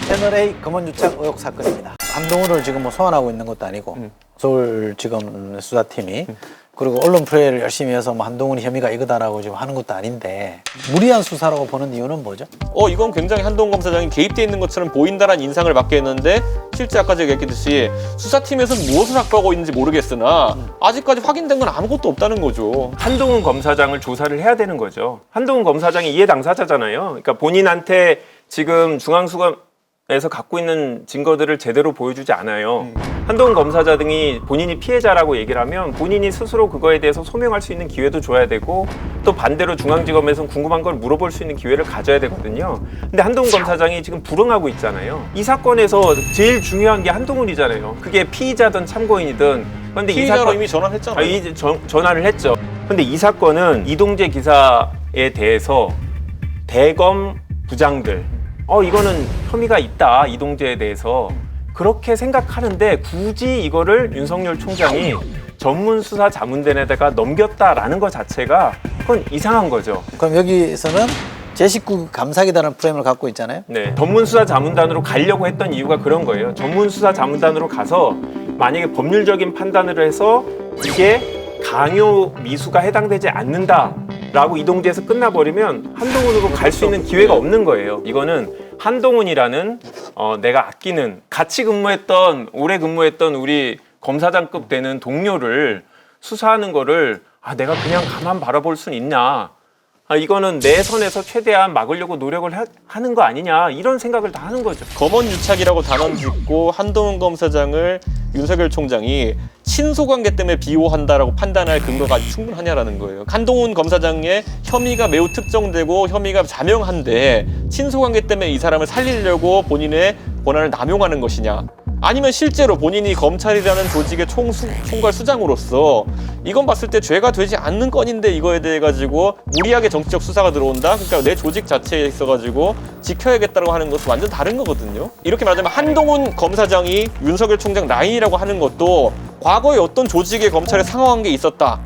채널A 검언유착 의혹 사건입니다. 한동훈을 지금 뭐 소환하고 있는 것도 아니고 서울지검 수사팀이 그리고 언론 플레이를 열심히 해서 뭐 한동훈이 혐의가 이거다라고 지금 하는 것도 아닌데 무리한 수사라고 보는 이유는 뭐죠? 이건 굉장히 한동훈 검사장이 개입돼 있는 것처럼 보인다라는 인상을 받게 했는데 실제 아까 제가 얘기했듯이 수사팀에서는 무엇을 확보하고 있는지 모르겠으나 아직까지 확인된 건 아무것도 없다는 거죠. 한동훈 검사장을 조사를 해야 되는 거죠. 한동훈 검사장이 이해 당사자잖아요. 그러니까 본인한테 지금 중앙수검에서 갖고 있는 증거들을 제대로 보여주지 않아요. 한동훈 검사자 등이 본인이 피해자라고 얘기를 하면 본인이 스스로 그거에 대해서 소명할 수 있는 기회도 줘야 되고 또 반대로 중앙지검에서는 궁금한 걸 물어볼 수 있는 기회를 가져야 되거든요. 근데 한동훈 검사장이 지금 불응하고 있잖아요. 이 사건에서 제일 중요한 게 한동훈이잖아요. 그게 피의자든 참고인이든. 그런데 피의자로 이 사건 이미 전화했잖아요. 전화를 했죠. 근데 이 사건은 이동재 기사에 대해서 대검 부장들 이거는 혐의가 있다, 이동재에 대해서 그렇게 생각하는데 굳이 이거를 윤석열 총장이 전문수사자문단에다가 넘겼다라는 것 자체가 그건 이상한 거죠. 그럼 여기서는 제19 감사기다라는 프레임을 갖고 있잖아요. 네, 전문수사자문단으로 가려고 했던 이유가 그런 거예요. 전문수사자문단으로 가서 만약에 법률적인 판단을 해서 이게 강요 미수가 해당되지 않는다라고 이동재에서 끝나버리면 한동훈으로 갈 수 있는 기회가 없는 거예요. 이거는 한동훈이라는 내가 아끼는 같이 오래 근무했던 우리 검사장급 되는 동료를 수사하는 거를 내가 그냥 가만 바라볼 수는 있냐. 이거는 내 선에서 최대한 막으려고 노력을 하는 거 아니냐 이런 생각을 다 하는 거죠. 검언유착이라고 단언 짓고 한동훈 검사장을 윤석열 총장이 친소관계 때문에 비호한다라고 판단할 근거가 아주 충분하냐라는 거예요. 한동훈 검사장의 혐의가 매우 특정되고 혐의가 자명한데 친소관계 때문에 이 사람을 살리려고 본인의 권한을 남용하는 것이냐, 아니면 실제로 본인이 검찰이라는 조직의 총괄 수장으로서 이건 봤을 때 죄가 되지 않는 건인데 이거에 대해 가지고 무리하게 정치적 수사가 들어온다. 그러니까 내 조직 자체에 있어 가지고 지켜야겠다고 하는 것은 완전 다른 거거든요. 이렇게 말하자면 한동훈 검사장이 윤석열 총장 라인이라고 하는 것도 과거에 어떤 조직의 검찰에 상황한 게 있었다.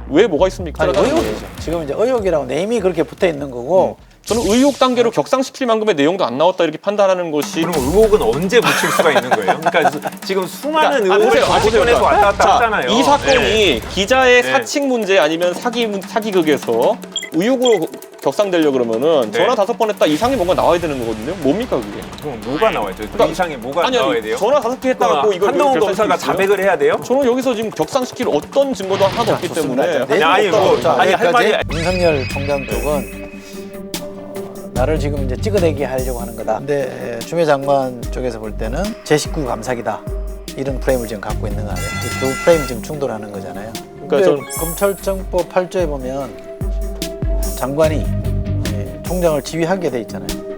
왜 뭐가 있습니까? 아니, 의혹이죠. 지금 이제 의혹이라고 네임이 그렇게 붙어 있는 거고 저는 의혹 단계로 격상시킬 만큼의 내용도 안 나왔다 이렇게 판단하는 것이. 그럼 의혹은 언제 묻힐 수가 있는 거예요? 그러니까 지금 수많은 의혹을 보세요. 정치권에서 왔다 갔다 하잖아요. 이 사건이 네. 기자의 네. 사칭 문제 아니면 사기극에서 의혹으로 격상되려 그러면은 네. 전화 5번 했다 이상이 뭔가 나와야 되는 거거든요. 뭡니까 그게? 그럼 뭐가 나와야 돼요? 그 이상에 뭐가 나와야 돼요? 전화 5개 했다고 이거 한동훈 검사가 자백을 해야 돼요? 저는 여기서 지금 격상시킬 어떤 증거도 하나도 없기 때문에. 할 말이 윤석열 총장 쪽은 나를 지금 이제 찍어내게 하려고 하는 거다. 근데 추미애 장관 쪽에서 볼 때는 제19 감사기다 이런 프레임을 지금 갖고 있는 거 아니에요? 이 두 프레임 지금 충돌하는 거잖아요. 그러니까 검찰청법 8조에 보면 장관이 총장을 지휘하게 돼 있잖아요.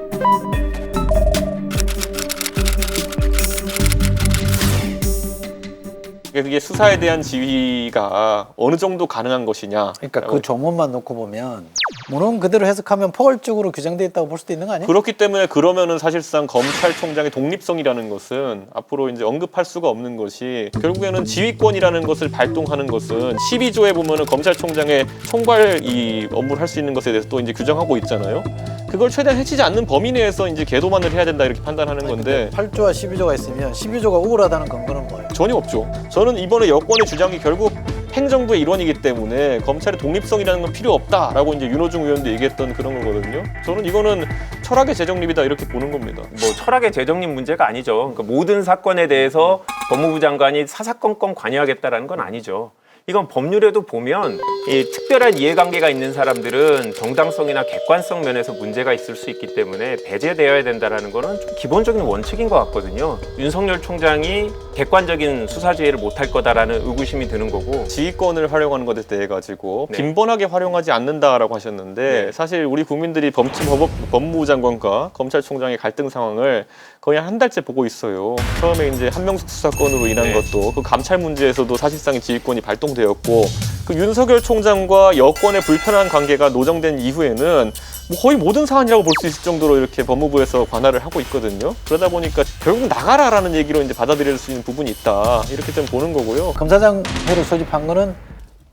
그게 수사에 대한 지휘가 어느 정도 가능한 것이냐. 그러니까 그 조문만 놓고 보면 문헌 그대로 해석하면 포괄적으로 규정되어 있다고 볼 수도 있는 거 아니에요? 그렇기 때문에 그러면은 사실상 검찰총장의 독립성이라는 것은 앞으로 이제 언급할 수가 없는 것이, 결국에는 지휘권이라는 것을 발동하는 것은 12조에 보면은 검찰총장의 총괄 이 업무를 할 수 있는 것에 대해서 또 이제 규정하고 있잖아요. 그걸 최대한 해치지 않는 범위 내에서 이제 계도만을 해야 된다 이렇게 판단하는 건데 8조와 12조가 있으면 12조가 우월하다는 근거는 뭐예요? 전혀 없죠. 저는 이번에 여권의 주장이 결국 행정부의 일원이기 때문에 검찰의 독립성이라는 건 필요 없다라고 이제 윤호중 의원도 얘기했던 그런 거거든요. 저는 이거는 철학의 재정립이다 이렇게 보는 겁니다. 뭐 철학의 재정립 문제가 아니죠. 그러니까 모든 사건에 대해서 법무부 장관이 사사건건 관여하겠다라는 건 아니죠. 이건 법률에도 보면 이 특별한 이해관계가 있는 사람들은 정당성이나 객관성 면에서 문제가 있을 수 있기 때문에 배제되어야 된다는 거는 좀 기본적인 원칙인 것 같거든요. 윤석열 총장이 객관적인 수사 지휘를 못할 거다라는 의구심이 드는 거고, 지휘권을 활용하는 것에 대해 가지고 네. 빈번하게 활용하지 않는다라고 하셨는데 네. 사실 우리 국민들이 법무부 장관과 검찰총장의 갈등 상황을 거의 한 달째 보고 있어요. 처음에 이제 한명숙 수사건으로 인한 네. 것도 그 감찰 문제에서도 사실상의 지휘권이 발동되었고, 그 윤석열 총장과 여권의 불편한 관계가 노정된 이후에는 뭐 거의 모든 사안이라고 볼 수 있을 정도로 이렇게 법무부에서 관할을 하고 있거든요. 그러다 보니까 결국 나가라라는 얘기로 이제 받아들일 수 있는 부분이 있다 이렇게 좀 보는 거고요. 검사장 회를 소집한 거는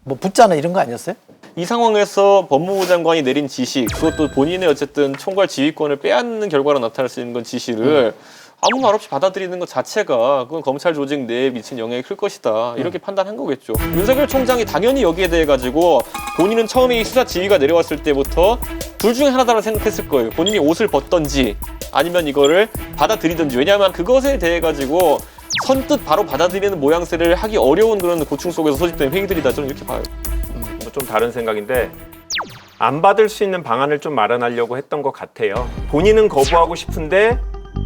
뭐 붙자나 이런 거 아니었어요? 이 상황에서 법무부 장관이 내린 지시, 그것도 본인의 어쨌든 총괄 지휘권을 빼앗는 결과로 나타날 수 있는 건 지시를 아무 말 없이 받아들이는 것 자체가 그건 검찰 조직 내에 미친 영향이 클 것이다. 이렇게 판단한 거겠죠. 윤석열 총장이 당연히 여기에 대해 가지고 본인은 처음에 이 수사 지휘가 내려왔을 때부터 둘 중에 하나다라고 생각했을 거예요. 본인이 옷을 벗던지 아니면 이거를 받아들이든지. 왜냐하면 그것에 대해 가지고 선뜻 바로 받아들이는 모양새를 하기 어려운 그런 고충 속에서 소집된 회의들이다. 저는 이렇게 봐요. 좀 다른 생각인데 안 받을 수 있는 방안을 좀 마련하려고 했던 것 같아요. 본인은 거부하고 싶은데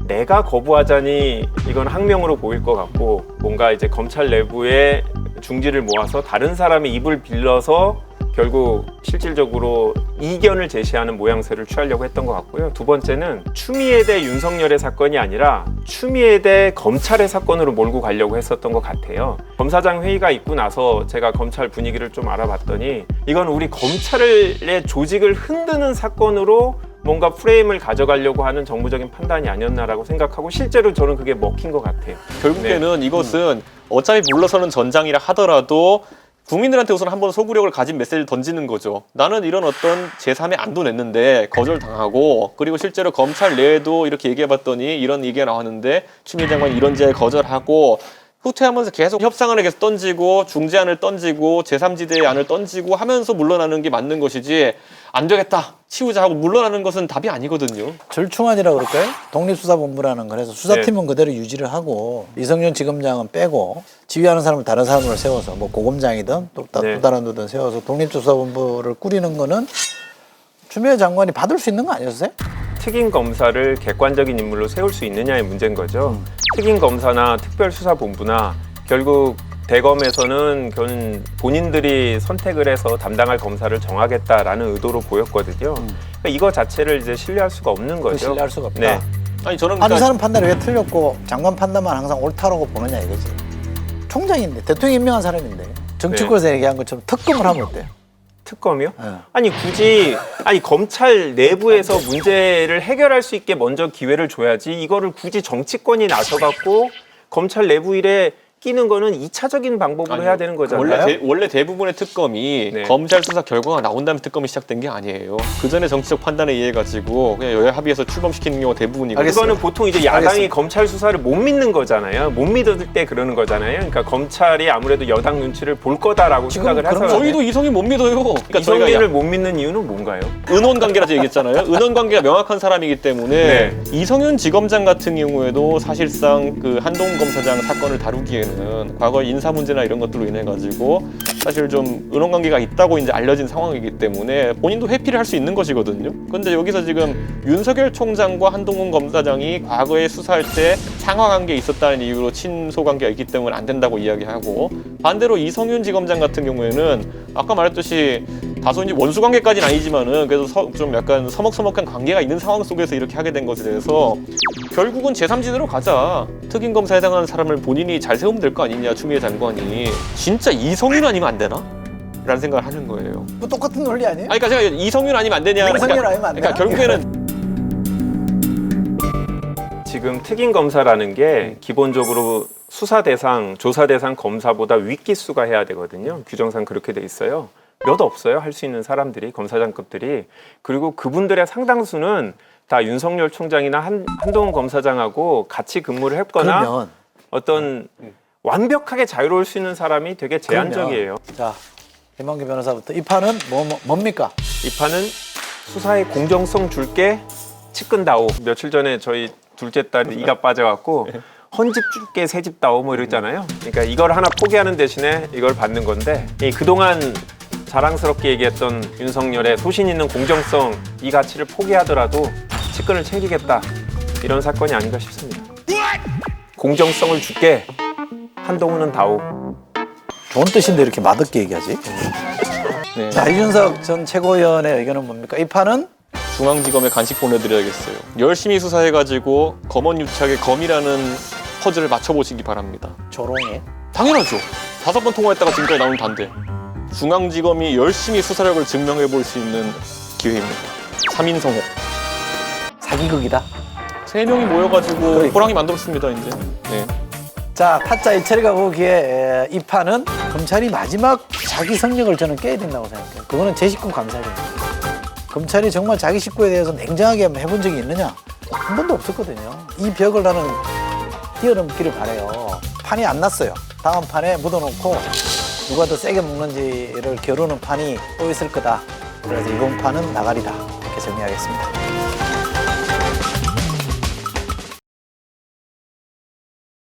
내가 거부하자니 이건 항명으로 보일 것 같고 뭔가 이제 검찰 내부에 중지를 모아서 다른 사람의 입을 빌려서 결국 실질적으로 이견을 제시하는 모양새를 취하려고 했던 것 같고요. 두 번째는 추미애 대 윤석열의 사건이 아니라 추미애 대 검찰의 사건으로 몰고 가려고 했었던 것 같아요. 검사장 회의가 있고 나서 제가 검찰 분위기를 좀 알아봤더니 이건 우리 검찰의 조직을 흔드는 사건으로 뭔가 프레임을 가져가려고 하는 정무적인 판단이 아니었나라고 생각하고 실제로 저는 그게 먹힌 것 같아요. 결국에는 이것은 어차피 물러서는 전장이라 하더라도 국민들한테 우선 한번 소구력을 가진 메시지를 던지는 거죠. 나는 이런 어떤 제3의 안도 냈는데 거절당하고 그리고 실제로 검찰 내에도 이렇게 얘기해봤더니 이런 얘기가 나왔는데 추미애 장관이 이런 제안을 거절하고 후퇴하면서 계속 협상안을 계속 던지고 중재안을 던지고 제3지대의 안을 던지고 하면서 물러나는 게 맞는 것이지 안 되겠다 치우자 하고 물러나는 것은 답이 아니거든요. 절충안이라고 그럴까요? 독립수사본부라는 걸 해서 수사팀은 그대로 유지를 하고 이성윤 지검장은 빼고 지휘하는 사람을 다른 사람으로 세워서 뭐 고검장이든 또 다른 데든 세워서 독립수사본부를 꾸리는 거는 추미애 장관이 받을 수 있는 거 아니었어요? 특임 검사를 객관적인 인물로 세울 수 있느냐의 문제인 거죠. 특임 검사나 특별수사본부나 결국 대검에서는 본인들이 선택을 해서 담당할 검사를 정하겠다라는 의도로 보였거든요. 그러니까 이거 자체를 이제 신뢰할 수가 없는 거죠. 신뢰할 수가 없다. 네. 아니 저는 이 사람 판단이 왜 틀렸고 장관 판단만 항상 옳다라고 보느냐 이거지. 총장인데 대통령 임명한 사람인데 정치권에서 얘기한 것처럼 특검을 하면 어때요? 특검이요? 네. 아니 굳이 검찰 내부에서 문제를 해결할 수 있게 먼저 기회를 줘야지 이거를 굳이 정치권이 나서갖고 검찰 내부 일에 끼는 거는 2차적인 방법으로 해야 되는 거잖아요. 원래 대부분의 특검이 네. 검찰 검찰 수사 결과가 나온 다음에 특검이 시작된 게 아니에요. 그 전에 정치적 판단에 의해 가지고 그냥 여야 합의해서 출범시키는 경우가 대부분이고. 그거는 보통 이제 야당이 알겠습니다. 검찰 수사를 못 믿는 거잖아요. 못 믿을 때 그러는 거잖아요. 그러니까 검찰이 아무래도 여당 눈치를 볼 거다라고 지금 생각을 그런 해서 저희도 이성윤 못 믿어요. 그러니까 이성민을 못 믿는 이유는 뭔가요? 은원 관계라고 얘기했잖아요. 은원 관계가 명확한 사람이기 때문에 이성윤 지검장 같은 경우에도 사실상 그 한동훈 검사장 사건을 다루기에는 과거 인사 문제나 이런 것들로 인해 가지고 사실 좀 은원 관계가 있다고 이제 알려진 상황이기 때문에 본인도 회피를 할 수 있는 것이거든요. 그런데 여기서 지금 윤석열 총장과 한동훈 검사장이 과거에 수사할 때 상하 관계에 있었다는 이유로 친소 관계가 있기 때문에 안 된다고 이야기하고 반대로 이성윤 지검장 같은 경우에는 아까 말했듯이 다소 이제 원수 관계까지는 아니지만은 그래도 좀 약간 서먹서먹한 관계가 있는 상황 속에서 이렇게 하게 된 것에 대해서 결국은 제3지대로 가자. 특임 검사에 해당하는 사람을 본인이 잘 세우면 될 거 아니냐 추미애 장관이. 진짜 이성윤 아니면 안 되나? 라는 생각을 하는 거예요. 뭐 똑같은 논리 아니에요? 아니, 그러니까 제가 이성윤 아니면 안 되냐. 이성윤 아니면 안 되나? 그러니까 결국에는 지금 특임 검사라는 게 기본적으로 수사 대상, 조사 대상 검사보다 윗기수가 해야 되거든요. 규정상 그렇게 돼 있어요. 몇 없어요. 할 수 있는 사람들이, 검사장급들이. 그리고 그분들의 상당수는 다 윤석열 총장이나 한동훈 검사장하고 같이 근무를 했거나 그러면 어떤 완벽하게 자유로울 수 있는 사람이 되게 제한적이에요. 자, 김만기 변호사부터 이 판은 뭡니까? 이 판은 수사의 공정성 줄게 치끈다오. 며칠 전에 저희 둘째 딸이 이가 빠져갖고 헌집 줄게 새집 다오 뭐 이러잖아요. 그러니까 이걸 하나 포기하는 대신에 이걸 받는 건데 그동안 자랑스럽게 얘기했던 윤석열의 소신 있는 공정성 이 가치를 포기하더라도 치권을 챙기겠다 이런 사건이 아닌가 싶습니다. 공정성을 줄게 한동훈은 다오. 좋은 뜻인데 이렇게 맛없게 얘기하지? 네. 자, 이준석 전 최고위원의 의견은 뭡니까? 이 판은 중앙지검에 간식 보내드려야겠어요. 열심히 수사해가지고 검언유착의 검이라는 퍼즐을 맞춰보시기 바랍니다. 조롱해. 당연하죠. 5번 통화했다가 지금까지 나온 반대. 중앙지검이 열심히 수사력을 증명해볼 수 있는 기회입니다. 3인 성호. 사기극이다. 3명이 모여가지고 그러니까. 호랑이 만들었습니다, 이제. 네. 자, 자, 타짜 이철이가 보기에 이 판은 검찰이 마지막 자기 성력을 저는 깨야 된다고 생각해요. 그거는 제 식구 감사입니다. 검찰이 정말 자기 식구에 대해서 냉정하게 해본 적이 있느냐? 한 번도 없었거든요. 이 벽을 나는 뛰어넘기를 바라요. 판이 안 났어요. 다음 판에 묻어놓고 누가 더 세게 먹는지를 겨루는 판이 또 있을 거다. 그래서 이번 판은 나가리다. 이렇게 정리하겠습니다.